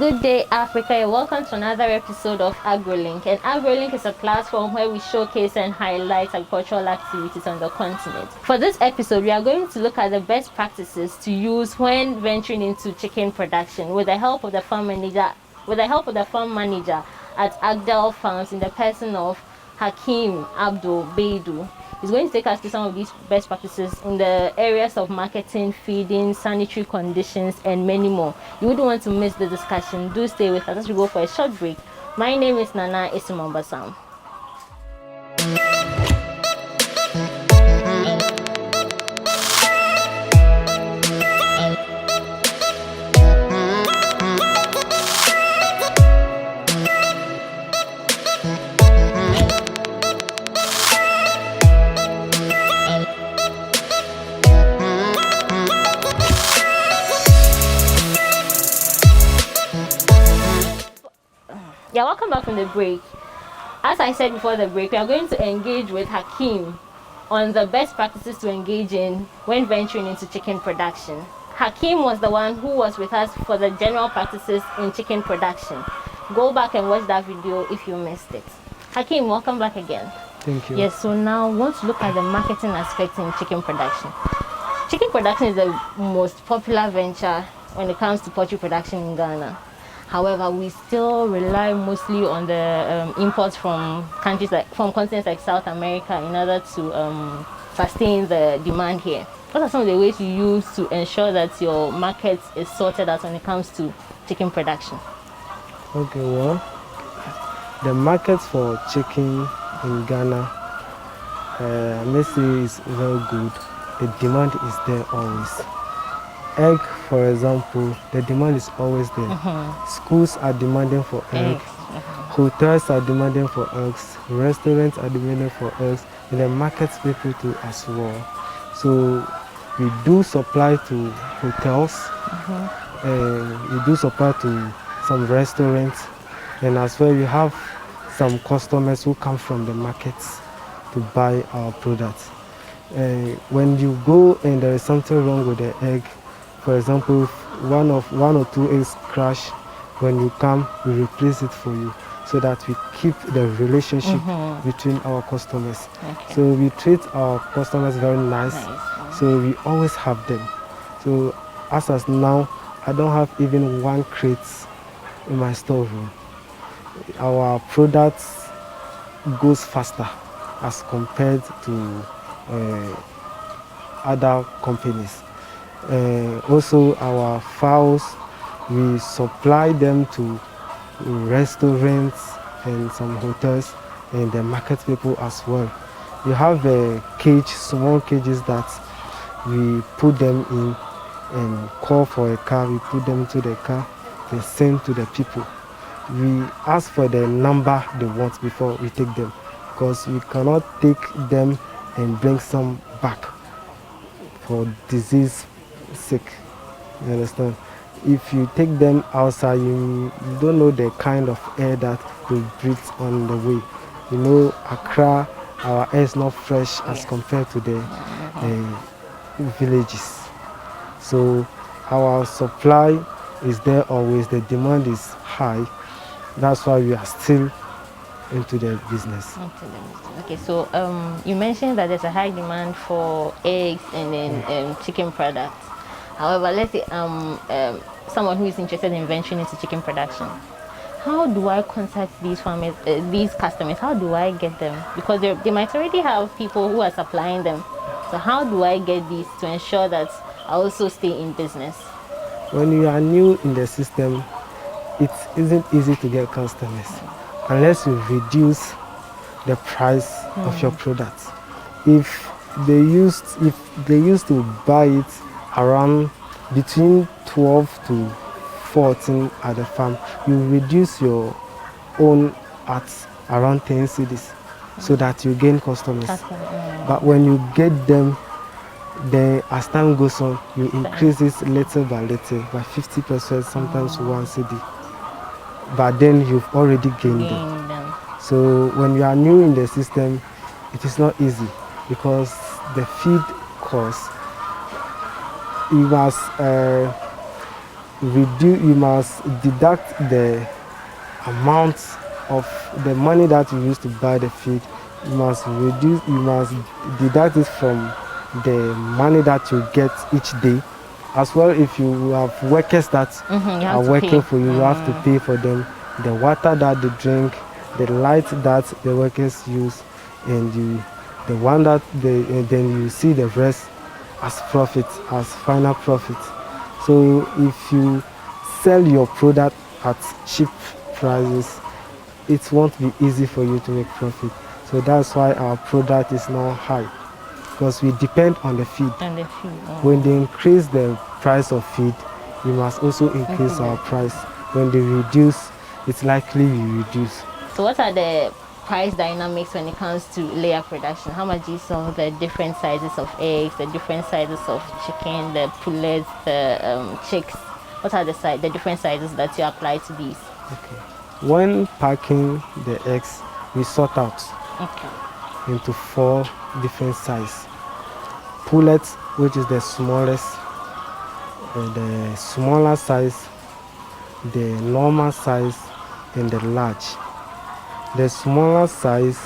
Good day, Africa, and welcome to another episode of AgroLink. And AgroLink is a platform where we showcase and highlight agricultural activities on the continent. For this episode, we are going to look at the best practices to use when venturing into chicken production with the help of the farm manager at Agdal Farms in the person of Hakeem Abdul Beidu. He's going to take us through some of these best practices in the areas of marketing, feeding, sanitary conditions, and many more. You wouldn't want to miss the discussion. Do stay with us as we go for a short break. My name is Essumamba Sam. Yeah, welcome back from the break. As I said before the break, we are going to engage with Hakeem on the best practices to engage in when venturing into chicken production. Hakeem was the one who was with us for the general practices in chicken production. Go back and watch that video if you missed it. Hakeem, welcome back again. Thank you. Yes, so now we want to look at the marketing aspect in chicken production. Chicken production is the most popular venture when it comes to poultry production in Ghana. However, we still rely mostly on the imports from continents like South America in order to sustain the demand here. What are some of the ways you use to ensure that your market is sorted out when it comes to chicken production? Okay, well, the market for chicken in Ghana, I may say, is very good. The demand is there always. Egg, for example, the demand is always there. Schools are demanding for eggs. Hotels are demanding for eggs. Restaurants are demanding for eggs. And the market people too as well. So we do supply to hotels. We do supply to some restaurants. And as well, we have some customers who come from the markets to buy our products. When you go and there is something wrong with the egg, for example, if one or two eggs crash, when you come, we replace it for you so that we keep the relationship between our customers. Okay. So we treat our customers very nice. So we always have them. So as of now, I don't have even one crate in my storeroom. Our products goes faster as compared to other companies. Also, our fowls, we supply them to restaurants and some hotels and the market people as well. We have a cage, small cages that we put them in and call for a car. We put them into the car and send to the people. We ask for the number they want before we take them, because we cannot take them and bring some back for disease sake. You understand? If you take them outside, you don't know the kind of air that will breathe on the way. You know, Accra, our air is not fresh as compared to the villages. So our supply is there always. The demand is high. That's why we are still into the business. Okay, so you mentioned that there's a high demand for eggs and then chicken products. However, let's say someone who is interested in venturing into chicken production. How do I contact these farmers, these customers? How do I get them? Because they might already have people who are supplying them. So how do I get these to ensure that I also stay in business? When you are new in the system, it isn't easy to get customers unless you reduce the price of your products. If they used to buy it around between 12 to 14 at the farm, you reduce your own at around 10 cedis so that you gain customers. But when you get them, then as time goes on, you increase it little by little, by 50%, sometimes 1 cedi. But then you've already gained them. So when you are new in the system, it is not easy because the feed cost, you must you must deduct the amount of the money that you use to buy the feed. You must deduct it from the money that you get each day. As well, if you have workers that are working for you, you have to pay for them, the water that they drink, the light that the workers use, and the one that then you see the rest as profit, as final profit. So if you sell your product at cheap prices, it won't be easy for you to make profit. So that's why our product is now high, because we depend on the feed. When they increase the price of feed, we must also increase our price. When they reduce, it's likely we reduce. So what are the price dynamics when it comes to layer production? How much do you sell the different sizes of eggs, the different sizes of chicken, the pullets, the chicks? What are the different sizes that you apply to these? Okay. When packing the eggs, we sort out into 4 different sizes. Pullets, which is the smallest, the smaller size, the normal size, and the large. The smaller size,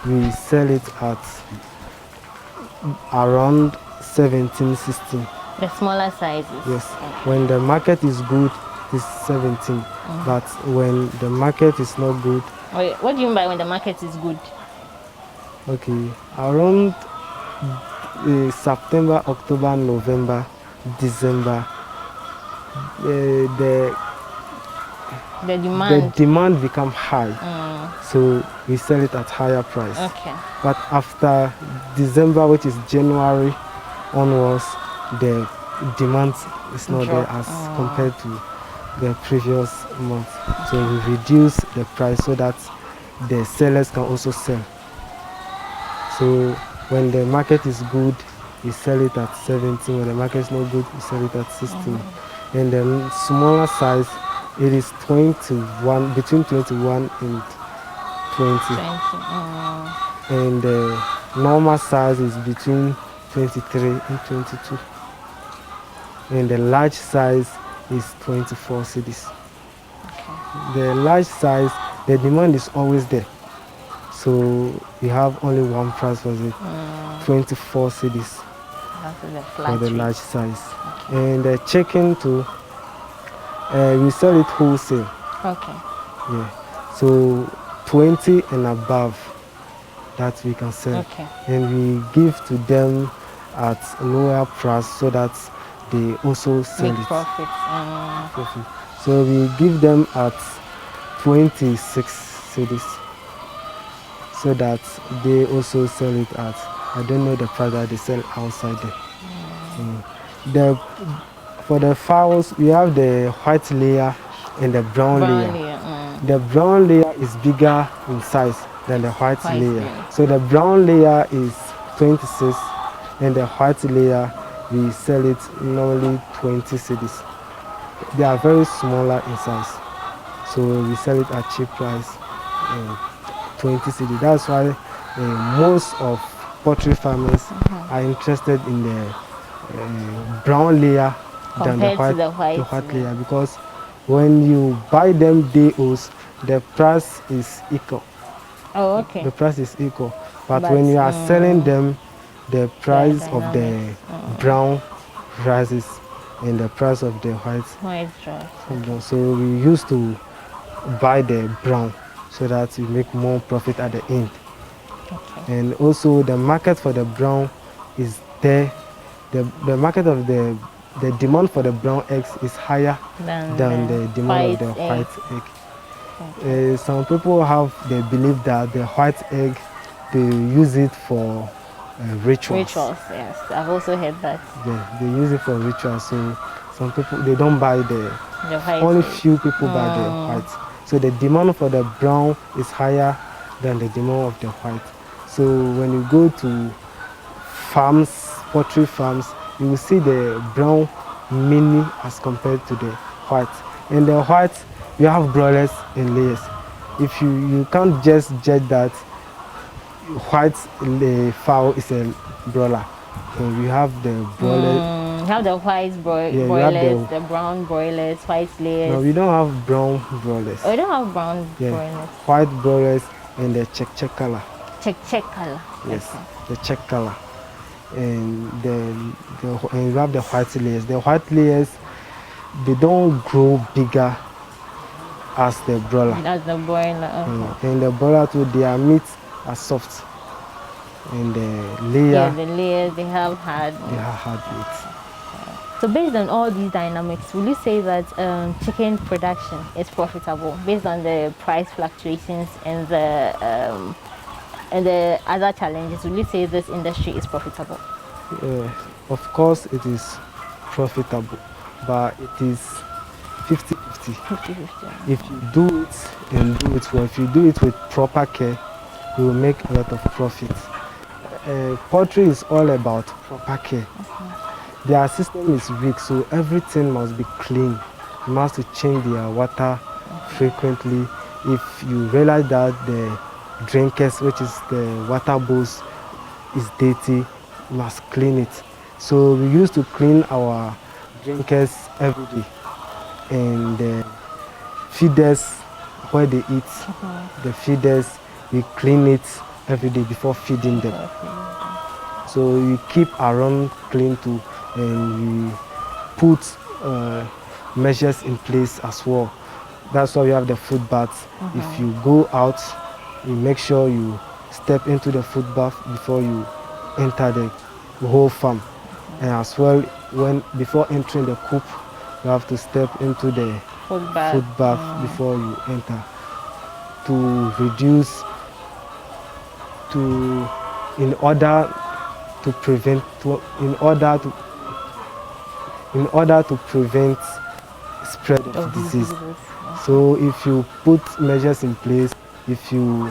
we sell it at around 17, 16. The smaller sizes? Yes. When the market is good, it's 17. But when the market is not good... Wait, what do you mean by when the market is good? Okay, around September, October, November, December, the demand become high, so we sell it at higher price. But after December, which is January onwards, the demand is not there as compared to the previous month. So we reduce the price so that the sellers can also sell. So when the market is good, we sell it at 17. When the market is not good, we sell it at 16. And the smaller size, it is 21, between 21 and 20. And the normal size is between 23 and 22. And the large size is 24 cedis. The large size, the demand is always there. So we have only one price for it, 24 cedis for the large size. And the chicken too, we sell it wholesale. Yeah. So 20 and above that we can sell. And we give to them at lower price so that they also sell Make it. Profit. So we give them at 26 cedis so that they also sell it at, I don't know the price that they sell outside there. For the fowls, we have the white layer and the brown layer. The brown layer is bigger in size than the white layer. So the brown layer is 26 and the white layer, we sell it normally 20 cedis. They are very smaller in size. So we sell it at cheap price, 20 cedis. That's why most of poultry farmers are interested in the brown layer than the white layer, because when you buy them DOs, the price is equal. The price is equal. But when you are selling them, the price of the brown rises and the price of the white drops. So we used to buy the brown so that we make more profit at the end. And also the market for the brown is there. The market of the demand for the brown eggs is higher than the demand of the white egg. Some people have the belief that the white egg, they use it for rituals. Yes, I've also heard that. They use it for rituals. So some people, they don't buy the white. Only few people buy the white. So the demand for the brown is higher than the demand of the white. So when you go to farms, poultry farms, you will see the brown mini as compared to the white. In the white, you have broilers and layers. If you can't just judge that white fowl is a broiler. And we have the broiler We have the white broilers, the brown broilers, white layers. No, we don't have brown broilers. Oh, we don't have brown broilers. White broilers and the check color. Check color. Yes, okay. the check color. And then and you have the white layers. The white layers, they don't grow bigger as the broiler. As the broiler. Okay. And the broiler too, their meat are soft. And the layer, yeah, the layers, they have hard meat. They have hard meat. So based on all these dynamics, will you say that chicken production is profitable based on the price fluctuations and the other challenges? Will you say this industry is profitable? Of course it is profitable, but it is 50-50. 50-50. If you do it and do it well, if you do it with proper care, you will make a lot of profit. Poultry is all about proper care. Their system is weak, so everything must be clean. You must change their water frequently. If you realize that the drinkers, which is the water bowls, is dirty, you must clean it. So we used to clean our drinkers every day, and the feeders where they eat, the feeders, we clean it every day before feeding them. So we keep around clean too, and we put measures in place as well. That's why we have the food baths. If you go out, you make sure you step into the food bath before you enter the whole farm. And as well, before entering the coop, you have to step into the food bath before you enter, to reduce, in order to prevent spread of disease. So if you put measures in place, if you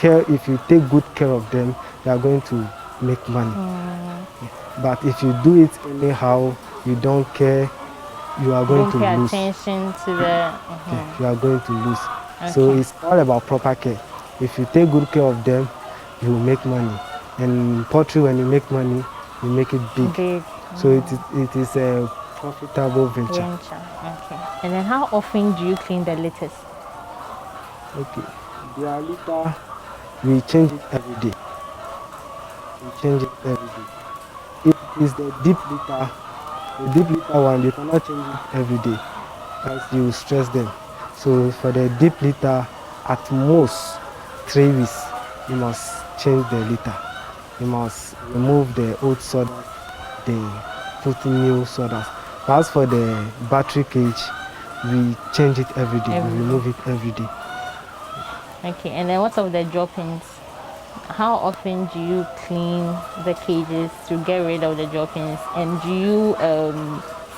take good care of them, you are going to make money. But if you do it anyhow, you don't care, you are going to lose. Attention to the you are going to lose. So it's all about proper care. If you take good care of them, you will make money. And poultry, when you make money, you make it big. So it is a profitable venture. Okay. And then how often do you clean the litters? Okay. Their litter, we change it every day. If it is the deep litter one, you cannot change it every day, as you stress them. So for the deep litter, at most 3 weeks, you must change the litter. You must remove the old sawdust, then put new sawdust. But as for the battery cage, we change it every day. We remove it every day. Okay, and then what of the droppings? How often do you clean the cages to get rid of the droppings? And do you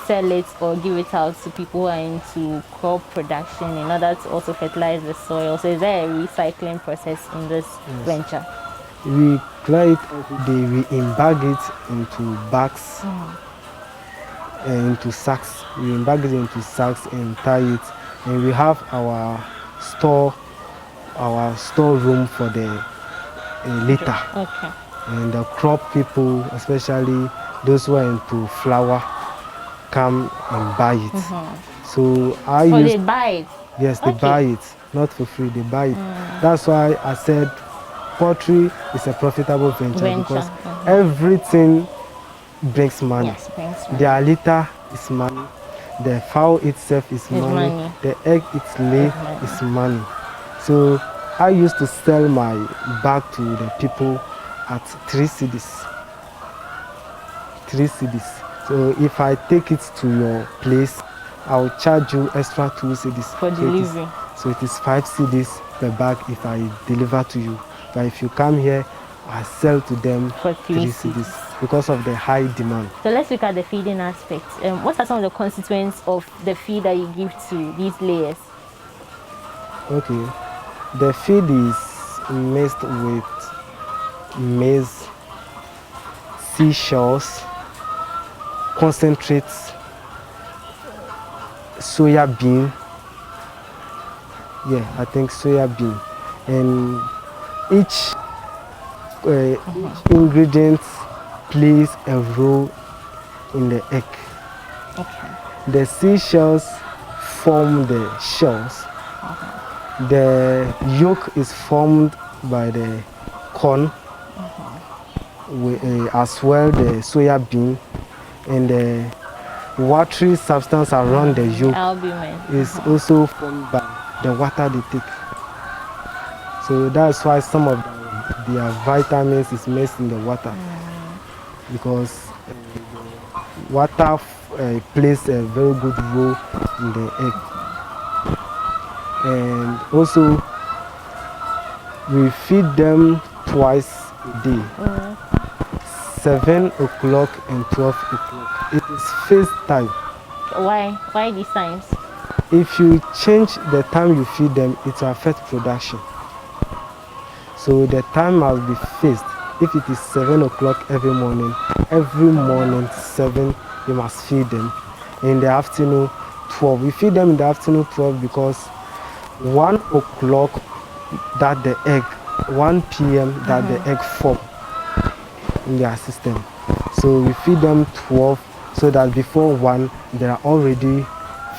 sell it or give it out to people who are into crop production in order to also fertilize the soil? So is there a recycling process in this venture? We clear it every day. We embag it into bags and into sacks. We embag it into sacks and tie it. And we have our storeroom for the litter. Okay. And the crop people, especially those who are into flour, come and buy it. So they buy it? Yes, they buy it. Not for free, they buy it. That's why I said poultry is a profitable venture. Because everything brings money. Yes, brings money. Their litter is money. The fowl itself is money. The egg it's lay is money. So I used to sell my bag to the people at 3 cedis. 3 cedis. So if I take it to your place, I'll charge you extra 2 cedis for delivery. So it is 5 cedis per bag if I deliver to you. But if you come here, I sell to them for 3 cedis because of the high demand. So let's look at the feeding aspect. What are some of the constituents of the feed that you give to these layers? Okay. The feed is mixed with maize, seashells, concentrates, soya bean. Yeah, I think soya bean. And each ingredient plays a role in the egg. Okay. The seashells form the shells. The yolk is formed by the corn, as well the soya bean, and the watery substance around the yolk Albumin. is also formed by the water they take. So that's why some of their vitamins is mixed in the water, because water plays a very good role in the egg. And also we feed them twice a day, 7 o'clock and 12 o'clock. It is feast time. Why these times? If you change the time you feed them, it will affect production. So the time must be fixed. If it is 7 o'clock every morning 7 you must feed them. In the afternoon 12. We feed them in the afternoon 12 because 1 o'clock that the egg, 1 p.m. that the egg form in their system. So we feed them 12 so that before 1 they are already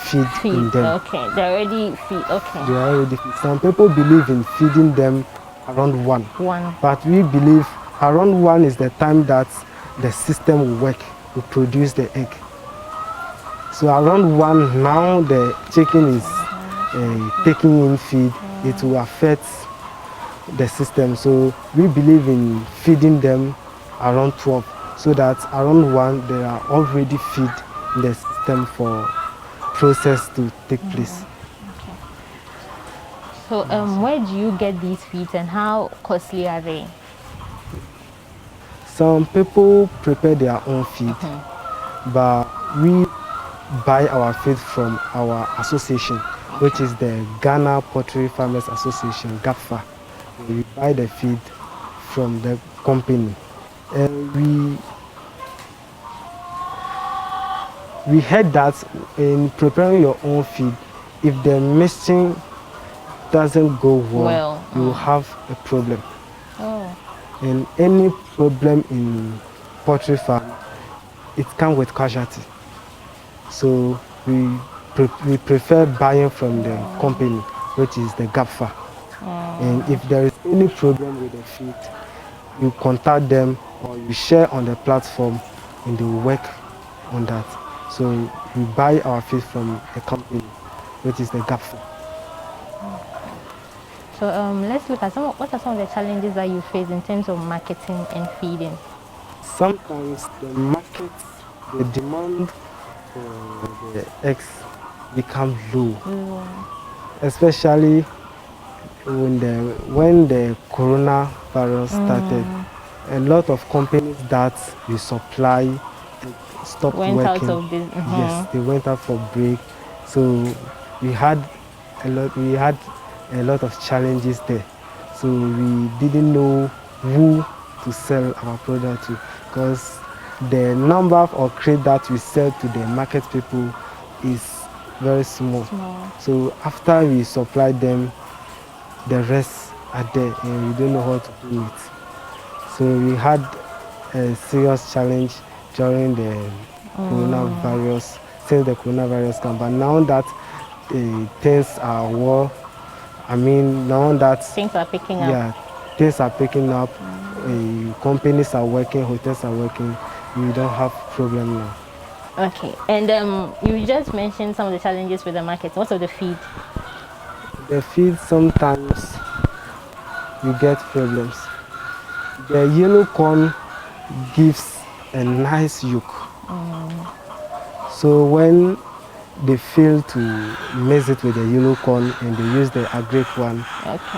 feed in them. Okay, they're already feed. Okay. They are already feed. Some people believe in feeding them around 1. But we believe around 1 is the time that the system will work, will produce the egg. So around 1 now the chicken is taking in feed, it will affect the system. So we believe in feeding them around 12 so that around 1 they are already feed in the system for process to take place. Okay. So where do you get these feeds and how costly are they? Some people prepare their own feed, but we buy our feed from our association, which is the Ghana Poultry Farmers Association, GAPFA. We buy the feed from the company. And we heard that in preparing your own feed, if the mixing doesn't go well, you will have a problem. And any problem in poultry farm, it comes with casualty. So we prefer buying from the company, which is the GAPFA. And if there is any problem with the feed, you contact them or you share on the platform and they will work on that. So we buy our feed from a company, which is the GAPFA. So let's look at what are some of the challenges that you face in terms of marketing and feeding? Sometimes the market, the demand for the eggs become low, especially when the coronavirus started. A lot of companies that we supply stopped working. Out of this. Yes, they went out for break. So we had a lot of challenges there. So we didn't know who to sell our product to, because the number of crate that we sell to the market people is very small. So after we supply them, the rest are there and we don't know what to do with. So we had a serious challenge during the coronavirus, since the coronavirus came. But now that things are well, now that things are picking up. Yeah, things are picking up. Companies are working, hotels are working. We don't have problem now. Okay, and you just mentioned some of the challenges with the market. What of the feed? The feed, sometimes we get problems. The yellow corn gives a nice yolk. So when they fail to mix it with the yellow corn and they use the AgroLink one,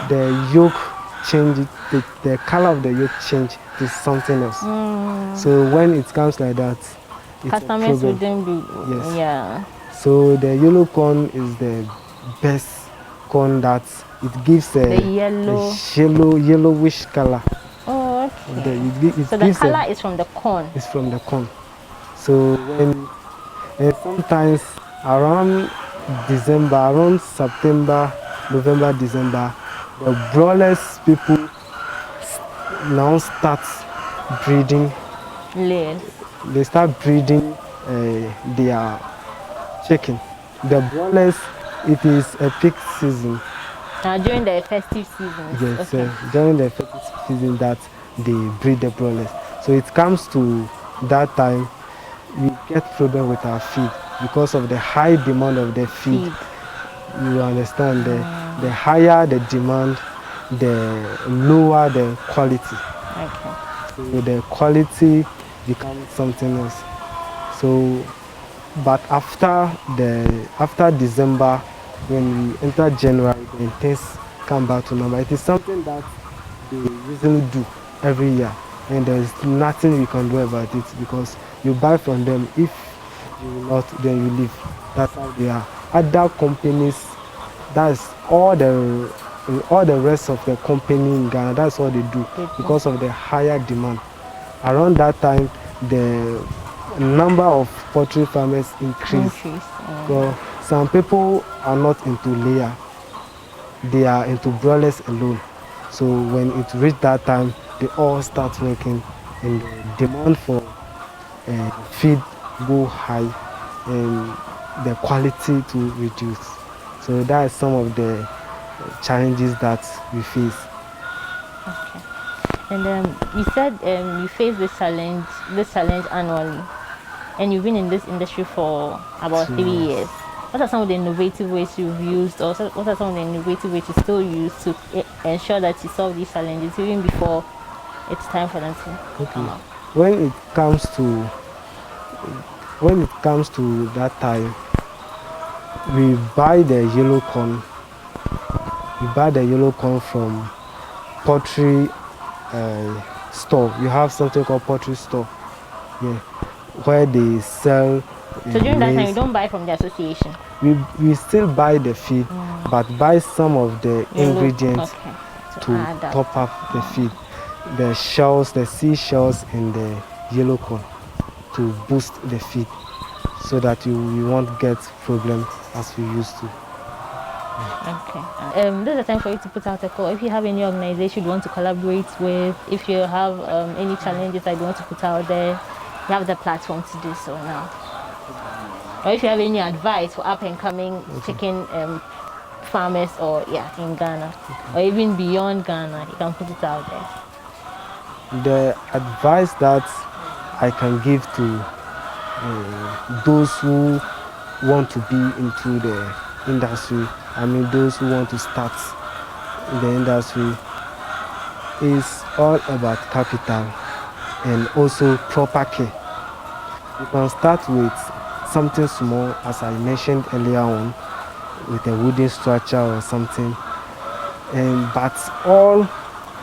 the yolk change, the color of the yolk change to something else. So when it comes like that, it's customers a wouldn't be. Yes. Yeah. So the yellow corn is the best corn that it gives a yellowish color. Oh, okay. So the color is from the corn. It's from the corn. So sometimes around December, around September, November, December, the broilers people now start breeding. Layers. They start breeding their chicken. The broilers, it is a peak season. During the festive season. Yes, Okay. during the festive season that they breed the broilers. So it comes to that time, we get problem with our feed because of the high demand of the feed. Feed. You understand, the higher the demand, the lower the quality. Okay. So the quality becomes something else. So, but after December, when we enter January, then things come back to normal. It is something that they usually do every year, and there is nothing we can do about it because you buy from them. If you will not, then you leave. That's how they are. Other companies, that's all the rest of the company in Ghana. That's what they do because of the higher demand. Around that time, the number of poultry farmers increased. So some people are not into layer, they are into broilers alone. So when it reached that time, they all start working, and the demand for feed go high, and the quality to reduce. So that is some of the challenges that we face. Okay. And you said you face this challenge annually, and you've been in this industry for about 3 years. What are some of the innovative ways you've used, or what are some of the innovative ways you still use to ensure that you solve these challenges even before it's time for them to come out? When it comes to that time, we buy the yellow corn. We buy the yellow corn from poultry store. You have something called poultry store, yeah, where they sell. So during that time, you don't buy from the association. We still buy the feed, but buy some of the ingredients to top up the feed. The shells, the seashells, and the yellow corn to boost the feed, so that you won't get problem as we used to. Okay. This is the time for you to put out a call. If you have any organization you want to collaborate with, if you have any challenges that you want to put out there, you have the platform to do so now. Or if you have any advice for up and coming chicken farmers or in Ghana, or even beyond Ghana, you can put it out there. The advice that I can give to those who want to be into the industry, I mean those who want to start in the industry, is all about capital and also proper care. You can start with something small, as I mentioned earlier on, with a wooden structure or something, but all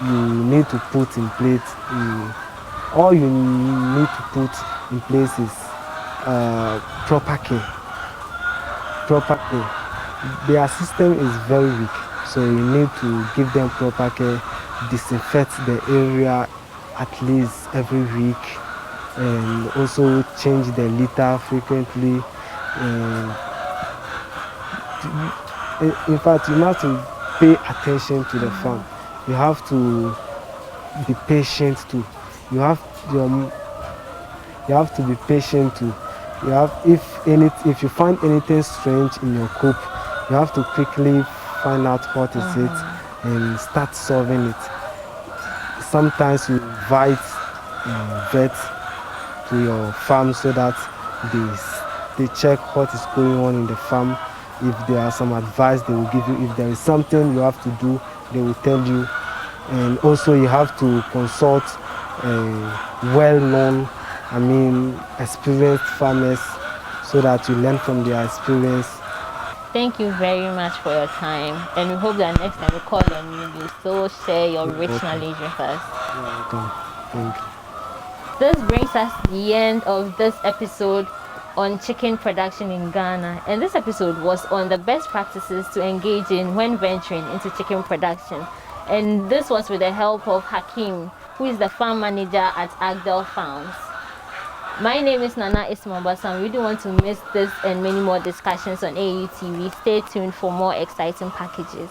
you need to put in place is proper care. Their system is very weak, so you need to give them proper care, disinfect the area at least every week, and also change the litter frequently. In fact, you have to pay attention to the farm. You have to be patient too. You have to be patient too. If you find anything strange in your coop, you have to quickly find out what is it and start solving it. Sometimes you invite vets to your farm so that they check what is going on in the farm. If there are some advice, they will give you. If there is something you have to do, they will tell you. And also you have to consult well-known, experienced farmers, so that you learn from their experience. Thank you very much for your time, and we hope that next time we call on you, you still share your rich knowledge with us. You're welcome. Thank you. This brings us to the end of this episode on chicken production in Ghana, and this episode was on the best practices to engage in when venturing into chicken production. And this was with the help of Hakim, who is the farm manager at Agdal Farms. My name is Essumamba Sam. We don't want to miss this and many more discussions on AUTV. Stay tuned for more exciting packages.